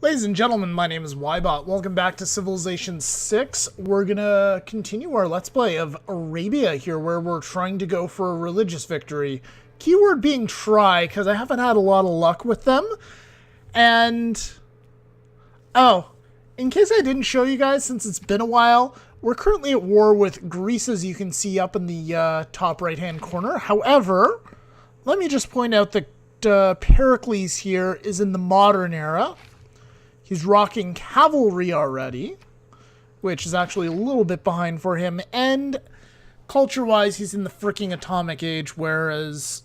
Ladies and gentlemen, my name is Ybot. Welcome back to Civilization 6. We're gonna continue our Let's Play of Arabia here, where we're trying to go for a religious victory. Keyword being try, because I haven't had a lot of luck with them. And... oh, in case I didn't show you guys, since it's been a while, we're currently at war with Greece, as you can see up in the top right-hand corner. However, let me just point out that Pericles here is in the modern era. He's rocking cavalry already, which is actually a little bit behind for him. And culture-wise, he's in the freaking atomic age, whereas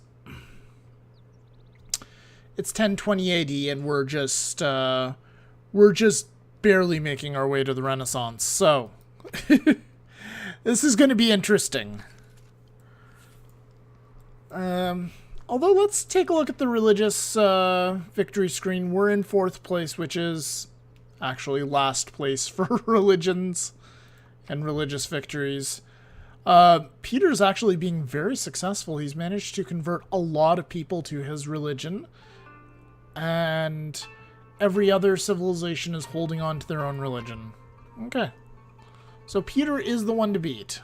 it's 1020 AD, and we're just barely making our way to the Renaissance. So this is going to be interesting. Although, let's take a look at the religious victory screen. We're in 4th place, which is actually last place for religions and religious victories. Peter's actually being very successful. He's managed to convert a lot of people to his religion. And every other civilization is holding on to their own religion. Okay. So Peter is the one to beat.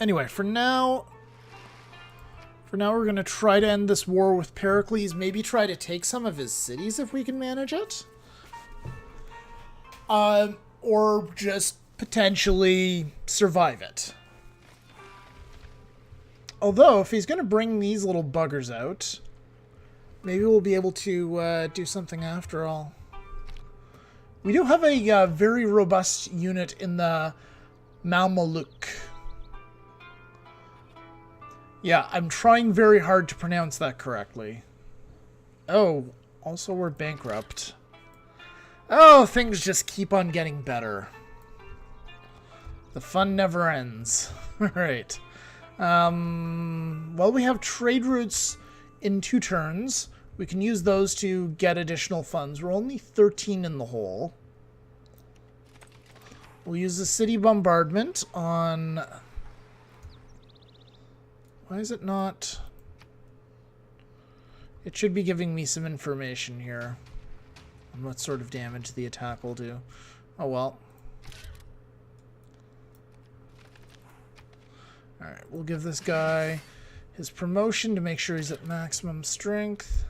Anyway, for now we're going to try to end this war with Pericles. Maybe try to take some of his cities if we can manage it. Or just potentially survive it. Although, if he's going to bring these little buggers out, maybe we'll be able to do something after all. We do have a very robust unit in the Mameluke. Yeah, I'm trying very hard to pronounce that correctly. Oh, also we're bankrupt. Oh, things just keep on getting better. The fun never ends. Alright. Well, we have trade routes in 2 turns. We can use those to get additional funds. We're only 13 in the hole. We'll use the city bombardment on... why is it not? It should be giving me some information here on what sort of damage the attack will do. Oh well. Alright, we'll give this guy his promotion to make sure he's at maximum strength.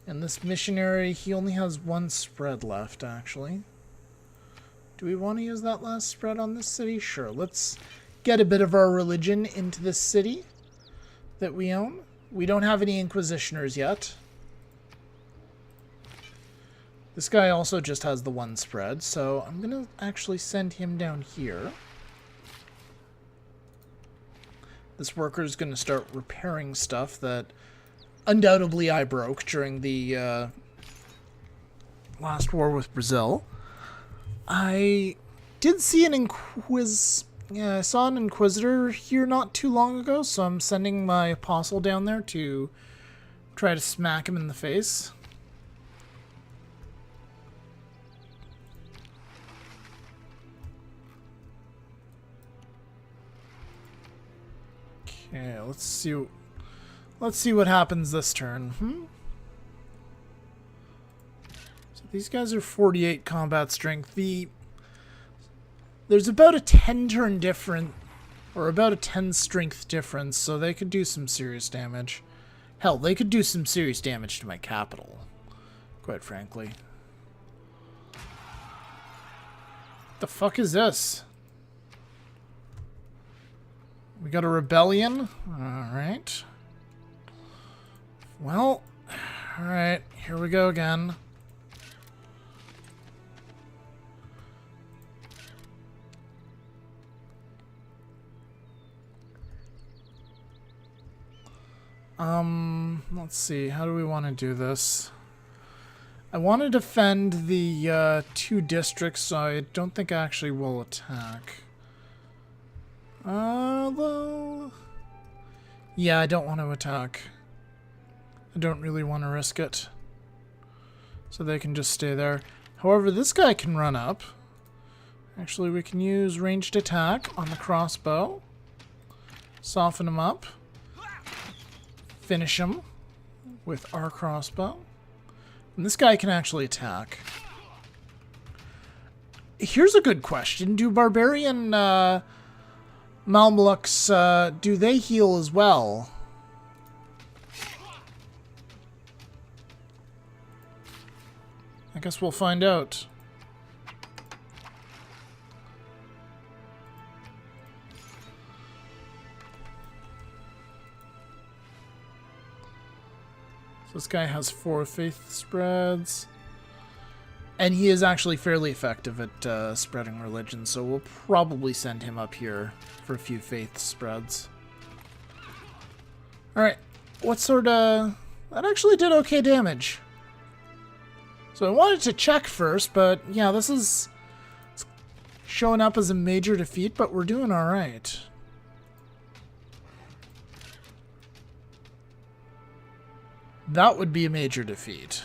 And this missionary, he only has 1 spread left, actually. Do we want to use that last spread on this city? Sure, let's get a bit of our religion into this city that we own. We don't have any Inquisitioners yet. This guy also just has the 1 spread, so I'm going to actually send him down here. This worker is going to start repairing stuff that undoubtedly I broke during the last war with Brazil. I did see an I saw an Inquisitor here not too long ago, so I'm sending my Apostle down there to try to smack him in the face. Okay, let's see what happens this turn. These guys are 48 combat strength. There's about a 10 turn difference, or about a 10 strength difference, so they could do some serious damage. Hell, they could do some serious damage to my capital, quite frankly. The fuck is this? We got a rebellion? Alright. Well, alright, here we go again. Let's see, how do we want to do this? I want to defend the 2 districts, so I don't think I actually will attack. Although... yeah, I don't want to attack. I don't really want to risk it. So they can just stay there. However, this guy can run up. Actually, we can use ranged attack on the crossbow. Soften him up. finish him with our crossbow. And this guy can actually attack. Here's a good question. Do barbarian Malmluks, do they heal as well? I guess we'll find out. So this guy has 4 faith spreads. And he is actually fairly effective at spreading religion, so we'll probably send him up here for a few faith spreads. Alright, what sort of... That actually did okay damage. So I wanted to check first, but yeah, this is showing up as a major defeat, but we're doing alright. That would be a major defeat.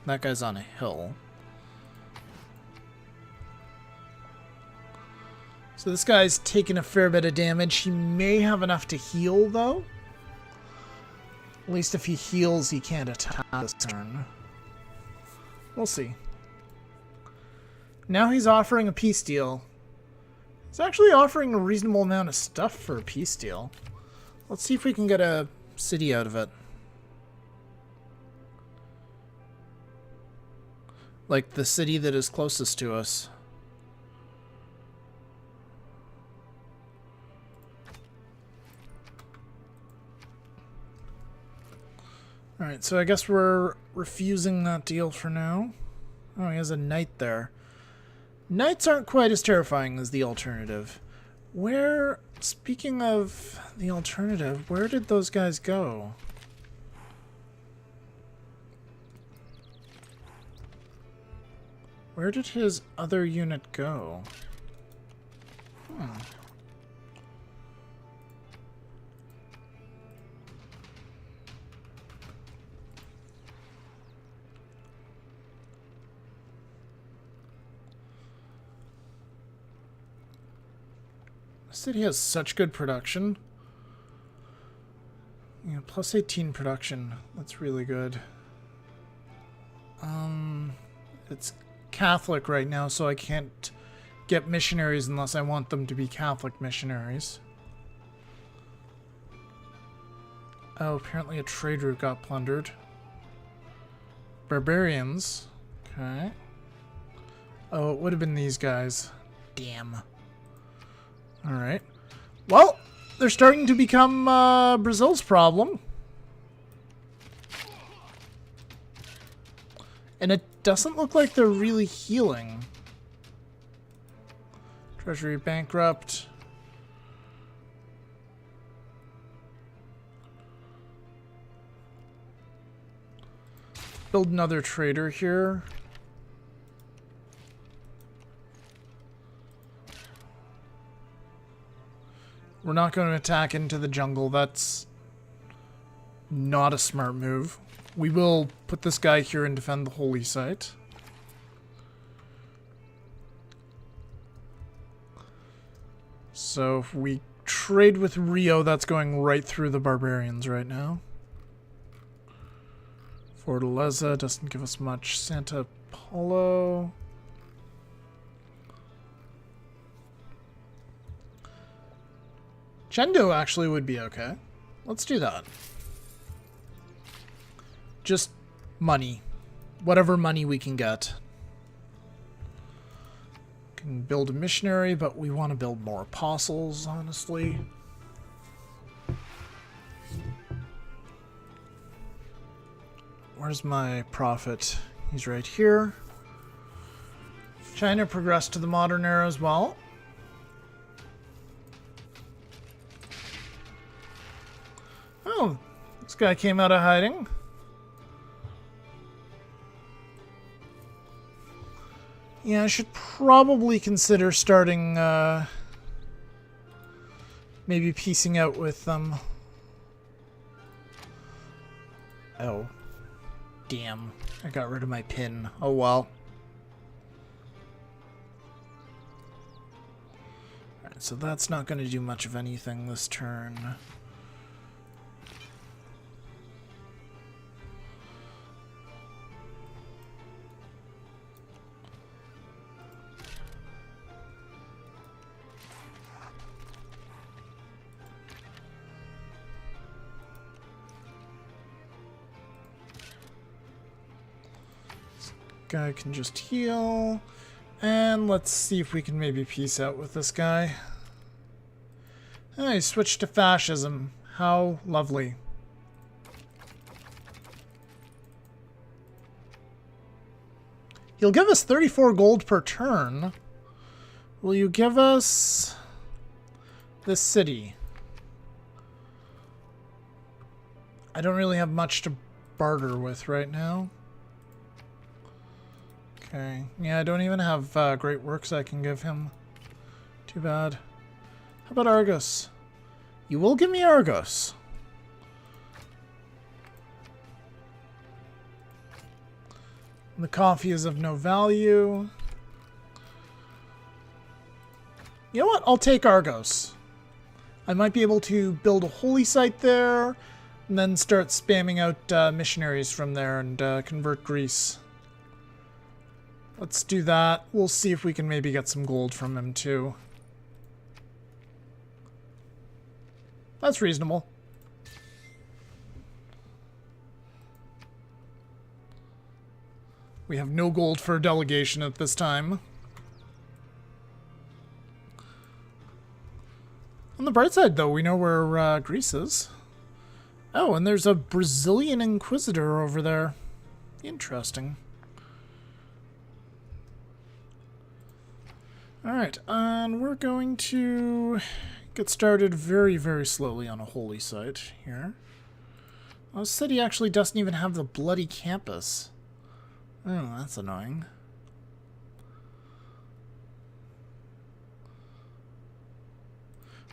That guy's on a hill. So this guy's taking a fair bit of damage. He may have enough to heal, though. At least if he heals, he can't attack this turn. We'll see. Now he's offering a peace deal. He's actually offering a reasonable amount of stuff for a peace deal. Let's see if we can get a city out of it. Like the city that is closest to us. Alright, so I guess we're refusing that deal for now. Oh, he has a knight there. Knights aren't quite as terrifying as the alternative. Where, speaking of the alternative, where did those guys go? Where did his other unit go? City has such good production. Yeah, plus 18 production. That's really good. It's Catholic right now, so I can't get missionaries unless I want them to be Catholic missionaries. Oh, apparently a trade route got plundered. Barbarians. Okay. Oh, it would have been these guys. Damn. Alright. Well, they're starting to become Brazil's problem. And it doesn't look like they're really healing. Treasury bankrupt. Build another trader here. We're not going to attack into the jungle. That's not a smart move. We will put this guy here and defend the holy site. So if we trade with Rio, that's going right through the barbarians right now. Fortaleza doesn't give us much. Santa Paulo. Chendo actually would be okay. Let's do that. Just money. Whatever money we can get. Can build a missionary, but we want to build more apostles, honestly. Where's my prophet? He's right here. China progressed to the modern era as well. Oh, this guy came out of hiding. Yeah, I should probably consider starting, maybe piecing out with them. Oh. Damn. I got rid of my pin. Oh well. Alright, so that's not going to do much of anything this turn. guy can just heal. And let's see if we can maybe peace out with this guy. Oh, he switched to fascism. How lovely. He'll give us 34 gold per turn. Will you give us this city? I don't really have much to barter with right now. Okay. Yeah, I don't even have great works I can give him. Too bad. How about Argos? You will give me Argos. The coffee is of no value. You know what? I'll take Argos. I might be able to build a holy site there, and then start spamming out missionaries from there and convert Greece. Let's do that. We'll see if we can maybe get some gold from him too. That's reasonable. We have no gold for a delegation at this time. On the bright side, though, we know where Greece is. Oh, and there's a Brazilian Inquisitor over there. Interesting. Alright, and we're going to get started very, very slowly on a holy site here. Oh, this city actually doesn't even have the bloody campus. Oh, that's annoying.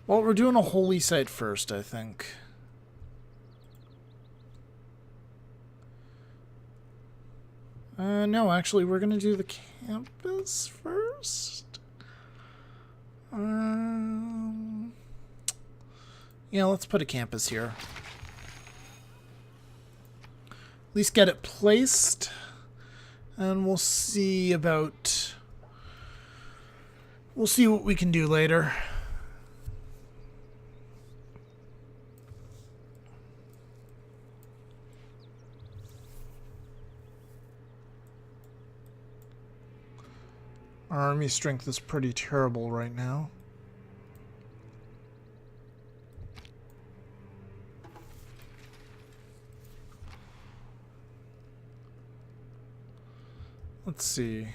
Well, we're doing a holy site first, I think. No, actually, we're going to do the campus first. Yeah, let's put a campus here. At least get it placed. And we'll see about... We'll see what we can do later. Our army strength is pretty terrible right now. Let's see.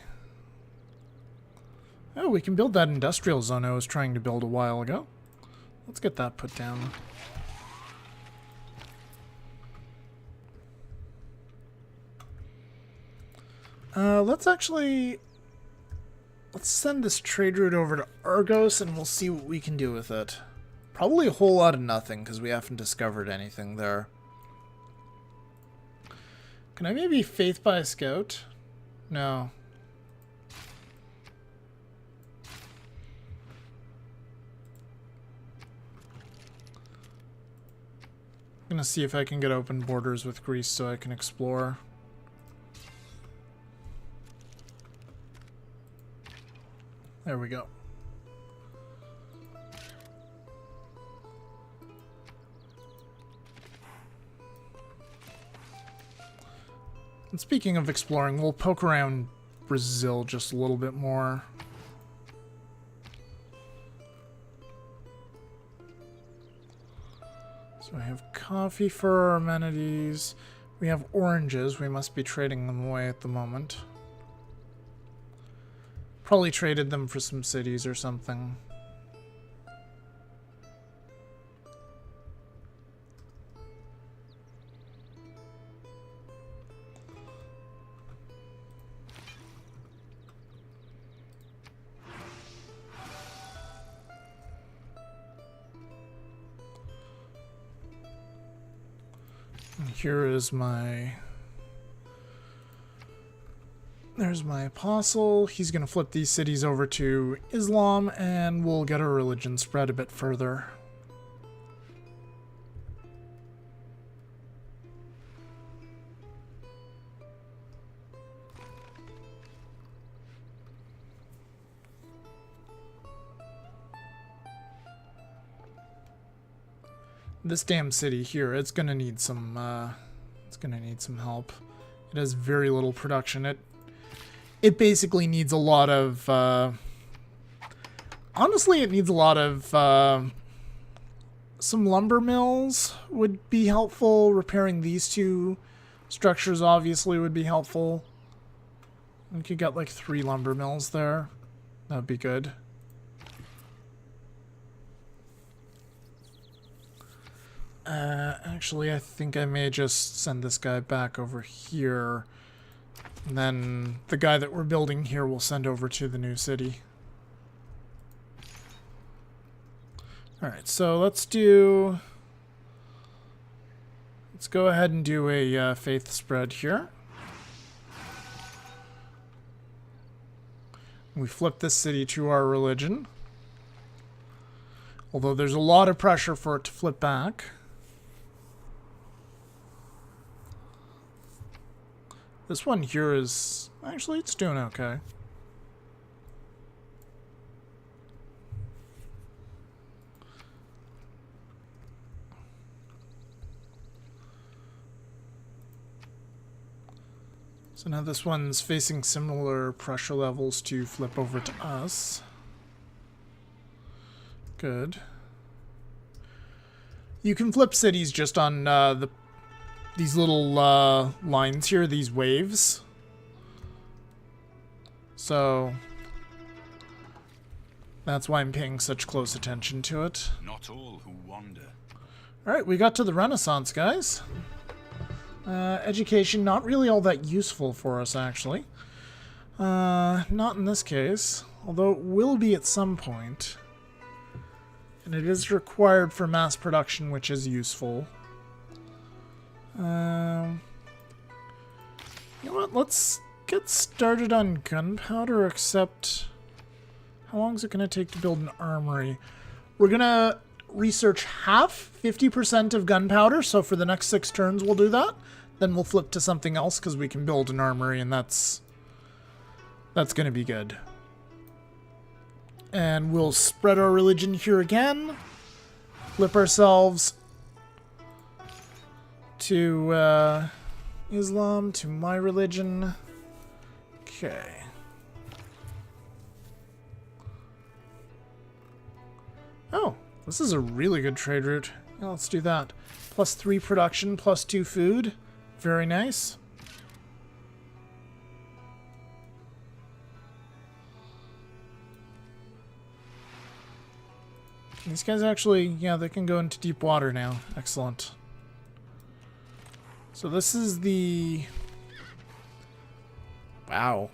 Oh, we can build that industrial zone I was trying to build a while ago. Let's get that put down. Let's send this trade route over to Argos and we'll see what we can do with it. Probably a whole lot of nothing because we haven't discovered anything there. Can I maybe faith by a scout? No. I'm gonna see if I can get open borders with Greece so I can explore. There we go. And speaking of exploring, we'll poke around Brazil just a little bit more. So I have coffee for our amenities. We have oranges. We must be trading them away at the moment. Probably traded them for some cities or something. And here is my... There's my apostle. He's going to flip these cities over to Islam, and we'll get our religion spread a bit further. This damn city here, it's going to need some help. It has very little production. it basically needs a lot of, honestly, it needs a lot of, some lumber mills would be helpful. Repairing these two structures obviously would be helpful. We could get like 3 lumber mills there. That'd be good. Actually, I think I may just send this guy back over here. And then the guy that we're building here will send over to the new city. Alright, so let's go ahead and do a faith spread here. We flip this city to our religion. Although there's a lot of pressure for it to flip back. This one here is... actually, it's doing okay. So now this one's facing similar pressure levels to flip over to us. Good. You can flip cities just on these little lines here, these waves. So that's why I'm paying such close attention to it. Not all who wander. Alright, we got to the Renaissance, guys. Education, not really all that useful for us, actually. Not in this case, although it will be at some point. And it is required for mass production, which is useful. You know what, let's get started on gunpowder, except... how long is it going to take to build an armory? We're going to research half, 50% of gunpowder, so for the next 6 turns we'll do that. Then we'll flip to something else because we can build an armory, and that's going to be good. And we'll spread our religion here again. Flip ourselves to Islam, to my religion. Okay. Oh, this is a really good trade route. Yeah, let's do that. +3 production, +2 food. Very nice. These guys actually, yeah, they can go into deep water now. Excellent. So this is the... wow.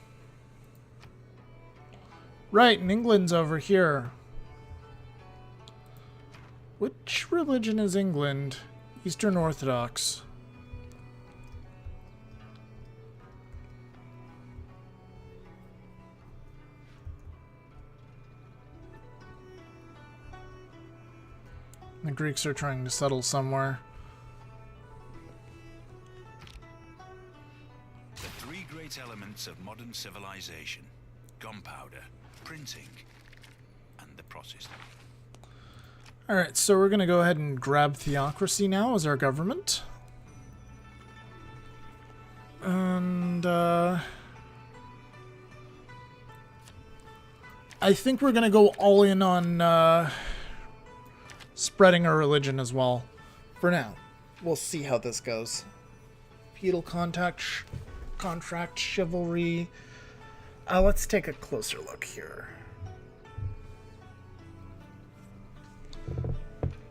Right, and England's over here. Which religion is England? Eastern Orthodox. The Greeks are trying to settle somewhere. The 3 great elements of modern civilization: gunpowder, printing, and the process. Alright, so we're going to go ahead and grab theocracy now as our government. And, I think we're going to go all in on, spreading our religion as well. For now. We'll see how this goes. Feudal contract, chivalry. Let's take a closer look here.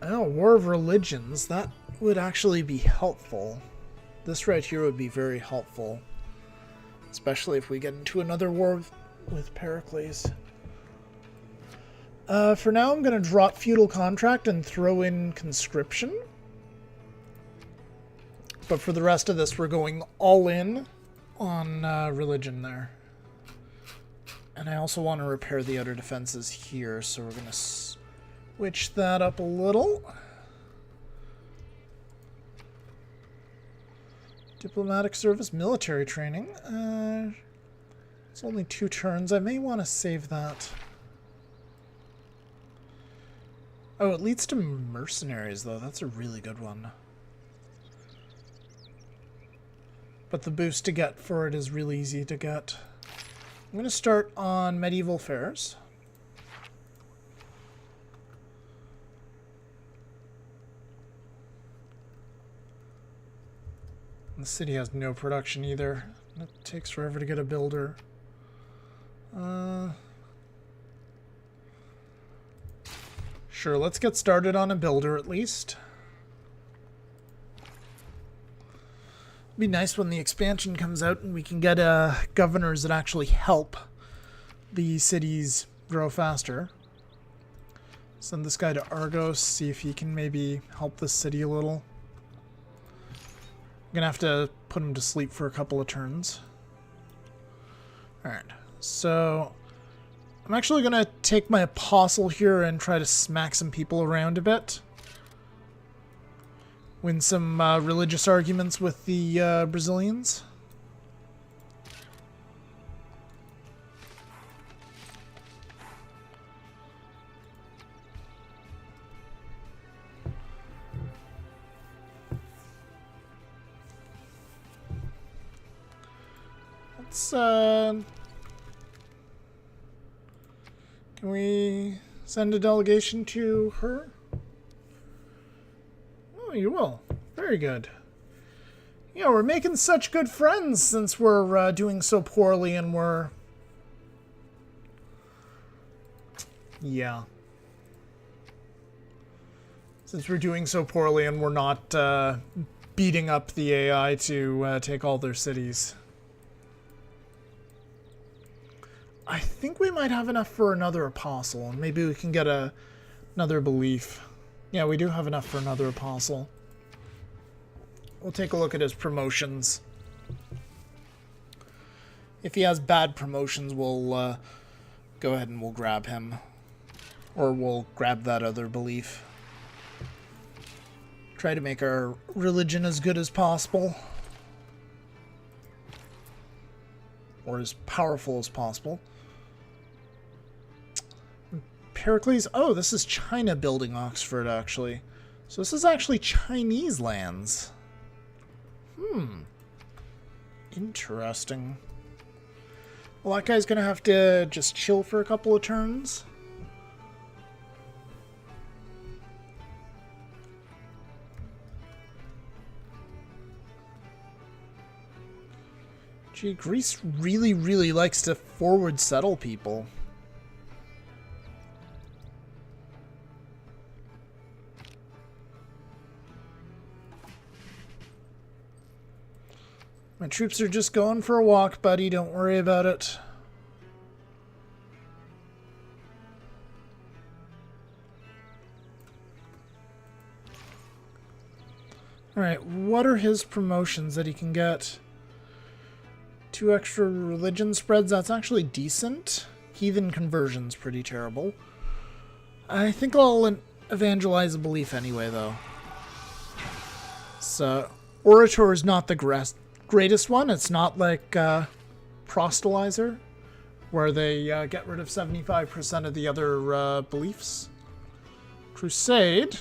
Oh, War of Religions. That would actually be helpful. This right here would be very helpful. Especially if we get into another war with Pericles. For now, I'm going to drop Feudal Contract and throw in Conscription. But for the rest of this, we're going all in on religion there. And I also want to repair the outer defenses here, so we're going to switch that up a little. Diplomatic service, military training. It's only 2 turns. I may want to save that. Oh, it leads to mercenaries, though. That's a really good one. But the boost to get for it is really easy to get. I'm going to start on medieval fairs. The city has no production either. It takes forever to get a builder. Sure, let's get started on a builder at least. It'd be nice when the expansion comes out and we can get governors that actually help the cities grow faster. Send this guy to Argos, see if he can maybe help the city a little. I'm gonna have to put him to sleep for a couple of turns. Alright, so I'm actually gonna take my apostle here and try to smack some people around a bit. Win some religious arguments with the Brazilians. Let's, can we send a delegation to her? Oh, you will. Very good. Yeah, we're making such good friends since we're doing so poorly and we're... Yeah. Since we're doing so poorly and we're not beating up the AI to take all their cities. I think we might have enough for another apostle, and maybe we can get another belief. Yeah, we do have enough for another apostle. We'll take a look at his promotions. If he has bad promotions, we'll go ahead and we'll grab him. Or we'll grab that other belief. Try to make our religion as good as possible. Or as powerful as possible. Pericles. Oh, this is China building Oxford, actually. So this is actually Chinese lands. Interesting. Well, that guy's gonna have to just chill for a couple of turns. Gee, Greece really, really likes to forward settle people. My troops are just going for a walk, buddy. Don't worry about it. Alright, what are his promotions that he can get? 2 extra religion spreads, that's actually decent. Heathen conversion's pretty terrible. I think I'll evangelize a belief anyway, though. So, Orator is not the greatest one. It's not like Prostalizer, where they get rid of 75% of the other beliefs. Crusade.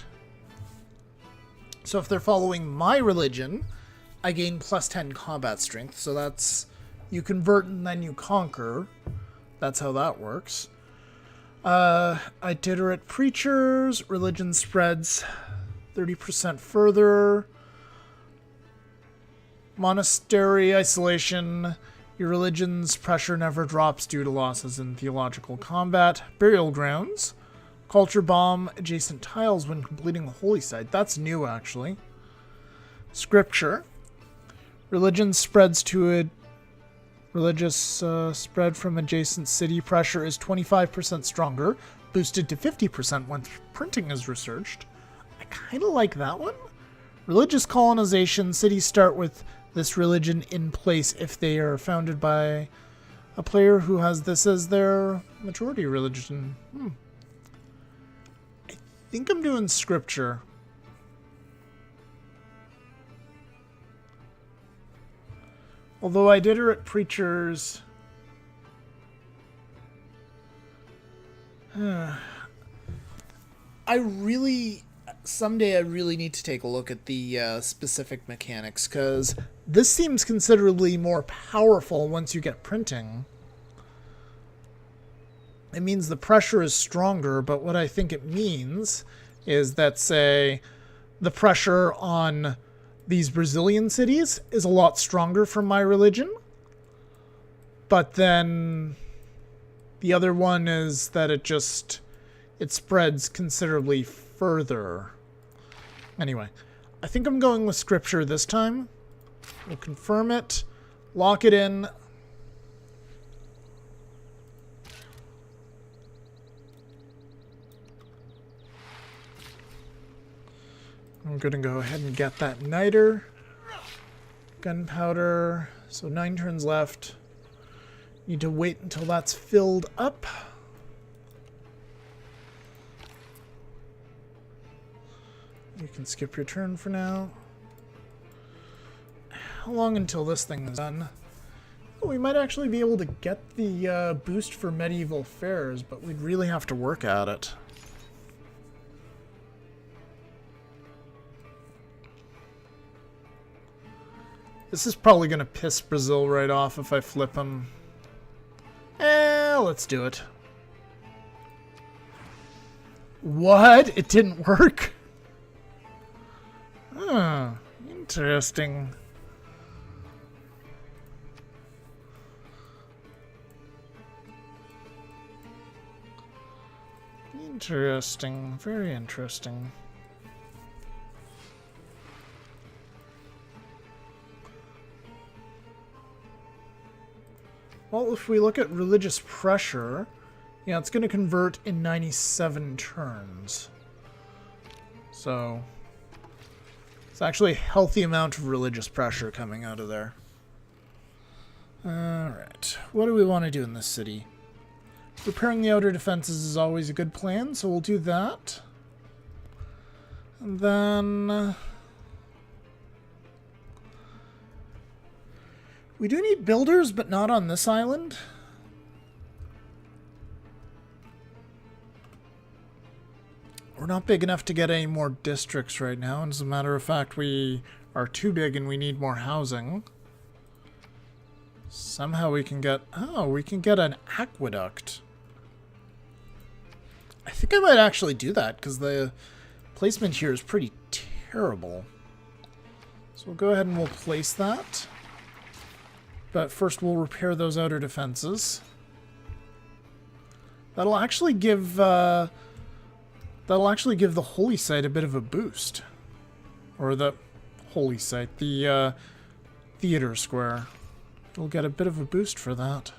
So if they're following my religion, I gain plus 10 combat strength. So that's, you convert and then you conquer. That's how that works. Itinerant preachers, religion spreads 30% further. Monastery isolation, your religion's pressure never drops due to losses in theological combat. Burial grounds, culture bomb adjacent tiles when completing the holy site. That's new, actually. Scripture, religion spreads to a religious spread from adjacent city. Pressure is 25% stronger, boosted to 50% once printing is researched. I kind of like that one. Religious colonization, cities start with this religion in place if they are founded by a player who has this as their majority religion. I think I'm doing scripture. Although itinerant preachers... Someday I really need to take a look at the specific mechanics, because this seems considerably more powerful once you get printing. it means the pressure is stronger, but what I think it means is that, say, the pressure on these Brazilian cities is a lot stronger for my religion. But then the other one is that it spreads considerably further. Anyway, I think I'm going with scripture this time. We'll confirm it, lock it in. I'm going to go ahead and get that niter. Gunpowder. So 9 turns left. Need to wait until that's filled up. You can skip your turn for now. How long until this thing is done? Oh, we might actually be able to get the boost for medieval fairs, but we'd really have to work at it. This is probably going to piss Brazil right off if I flip him. Let's do it. What? It didn't work? Huh. Interesting. Interesting. Very interesting. Well, if we look at religious pressure, yeah, it's going to convert in 97 turns. So, it's actually a healthy amount of religious pressure coming out of there. Alright, what do we want to do in this city? Repairing the outer defenses is always a good plan, so we'll do that. And then we do need builders, but not on this island. We're not big enough to get any more districts right now, and as a matter of fact, we are too big and we need more housing. Somehow we can get... Oh, we can get an aqueduct. I think I might actually do that, because the placement here is pretty terrible. So we'll go ahead and we'll place that. But first we'll repair those outer defenses. That'll actually give the holy site a bit of a boost. Or the holy site, the theater square. We'll get a bit of a boost for that.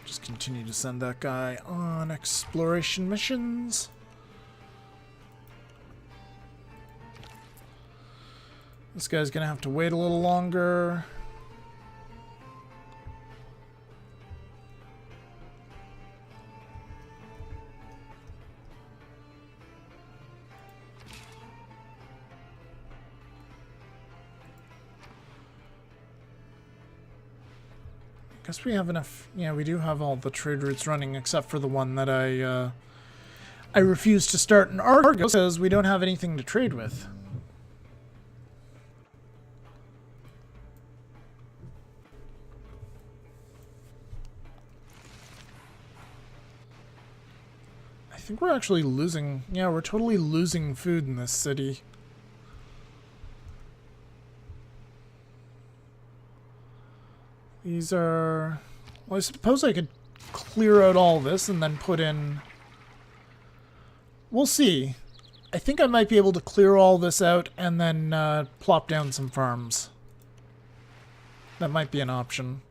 Just continue to send that guy on exploration missions. This guy's gonna have to wait a little longer. Guess we have enough. Yeah, we do have all the trade routes running except for the one that I refuse to start in Argo because we don't have anything to trade with. I think we're actually losing. Yeah, we're totally losing food in this city. These are... Well, I suppose I could clear out all this and then put in... We'll see. I think I might be able to clear all this out and then plop down some farms. That might be an option.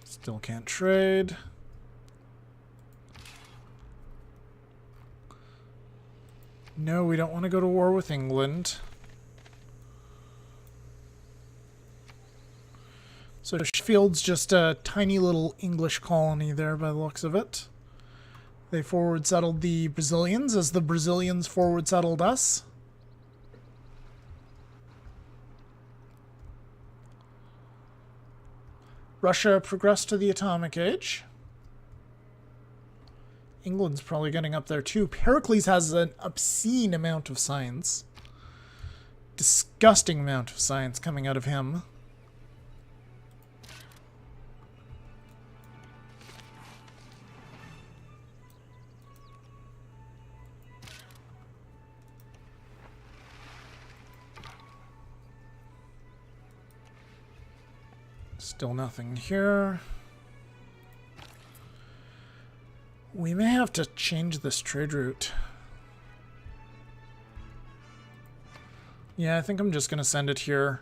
Still can't trade. No, we don't want to go to war with England. So Sheffield's just a tiny little English colony there by the looks of it. They forward settled the Brazilians as the Brazilians forward settled us. Russia progressed to the atomic age. England's probably getting up there too. Pericles has an obscene amount of science. Disgusting amount of science coming out of him. Still nothing here. We may have to change this trade route. Yeah, I think I'm just going to send it here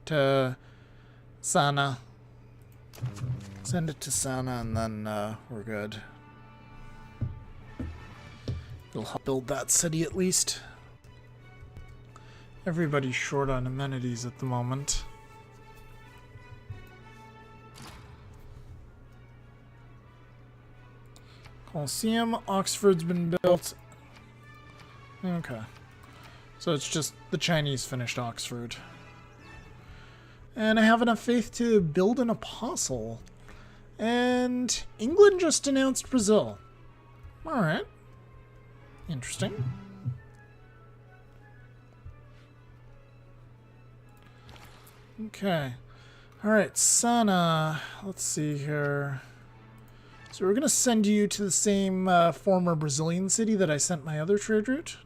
to Sana. Send it to Sana and then we're good. We'll help build that city at least. Everybody's short on amenities at the moment. Colosseum, Oxford's been built. Okay. So it's just the Chinese finished Oxford. And I have enough faith to build an apostle. And England just announced Brazil. Alright. Interesting. Okay. Alright, Sana. Let's see here. So we're going to send you to the same former Brazilian city that I sent my other trade route.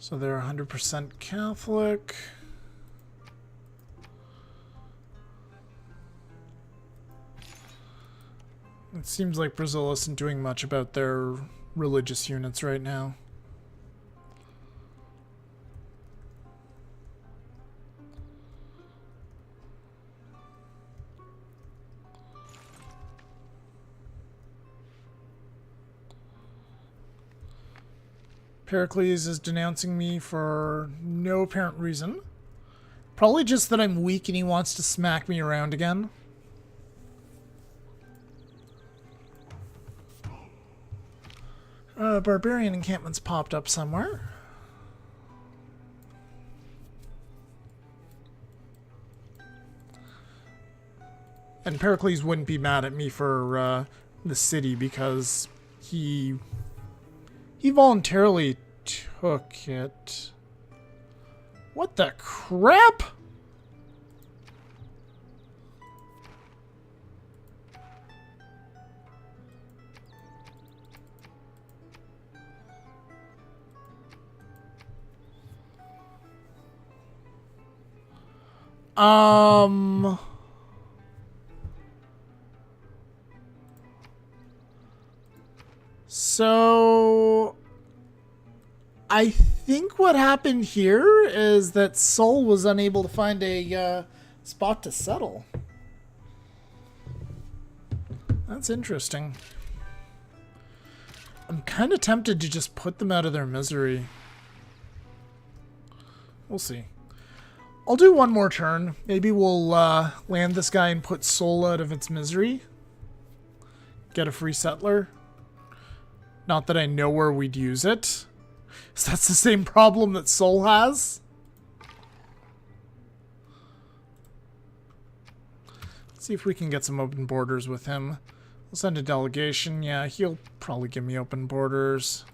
So they're 100% Catholic. It seems like Brazil isn't doing much about their religious units right now. Pericles is denouncing me for no apparent reason. Probably just that I'm weak and he wants to smack me around again. Barbarian encampments popped up somewhere. And Pericles wouldn't be mad at me for the city because he voluntarily took it. What the crap? So I think what happened here is that Seoul was unable to find a spot to settle. That's interesting. I'm kind of tempted to just put them out of their misery. We'll see. I'll do one more turn. Maybe we'll land this guy and put Seoul out of its misery. Get a free settler. Not that I know where we'd use it. So that's the same problem that Seoul has. Let's see if we can get some open borders with him. We'll send a delegation. Yeah, he'll probably give me open borders.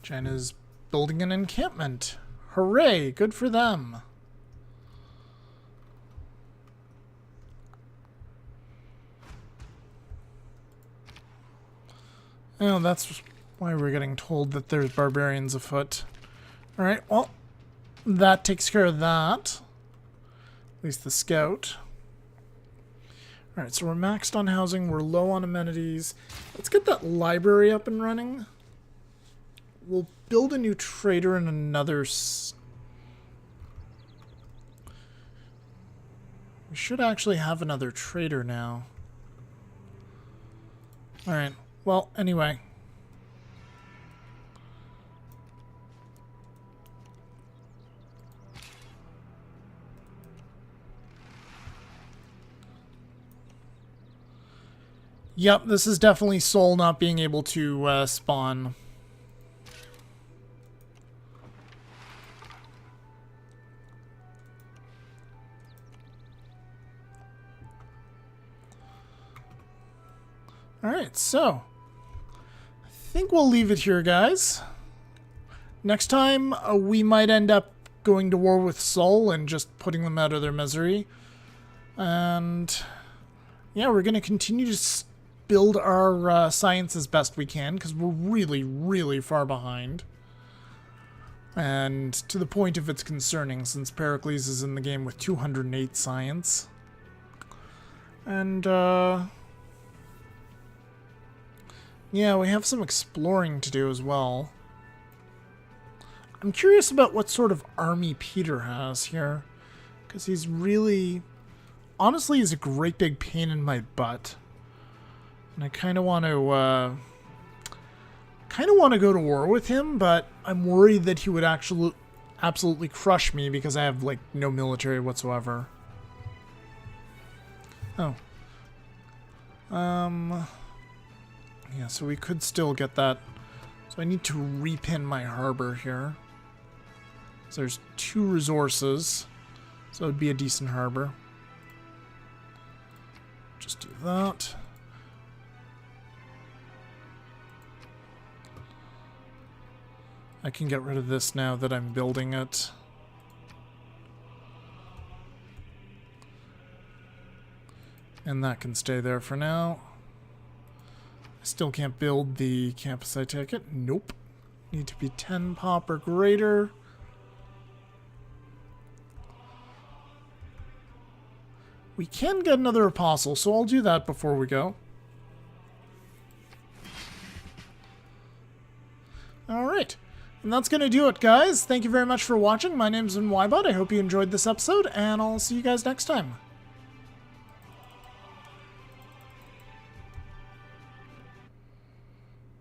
China's building an encampment. Hooray! Good for them. Oh, that's why we're getting told that there's barbarians afoot. Alright, well, that takes care of that. At least the scout. Alright, so we're maxed on housing, we're low on amenities. Let's get that library up and running. We'll build a new trader in another... We should actually have another trader now. Alright, well, anyway. Yep, this is definitely Sol not being able to spawn. Alright, so I think we'll leave it here, guys. Next time, we might end up going to war with Sol and just putting them out of their misery. And yeah, we're going to continue to build our science as best we can, because we're really, really far behind. And to the point of it's concerning, since Pericles is in the game with 208 science. And, yeah, we have some exploring to do as well. I'm curious about what sort of army Peter has here, because he's really... Honestly, he's a great big pain in my butt. And I kind of want to go to war with him, but I'm worried that he would actually absolutely crush me because I have, like, no military whatsoever. Oh. Yeah, so we could still get that. So I need to repin my harbor here. So there's 2 resources. So it would be a decent harbor. Just do that. I can get rid of this now that I'm building it. And that can stay there for now. I still can't build the campus, I take it. Nope. Need to be 10 pop or greater. We can get another apostle, so I'll do that before we go. Alright. And that's going to do it, guys. Thank you very much for watching. My name's Wybot. I hope you enjoyed this episode, and I'll see you guys next time.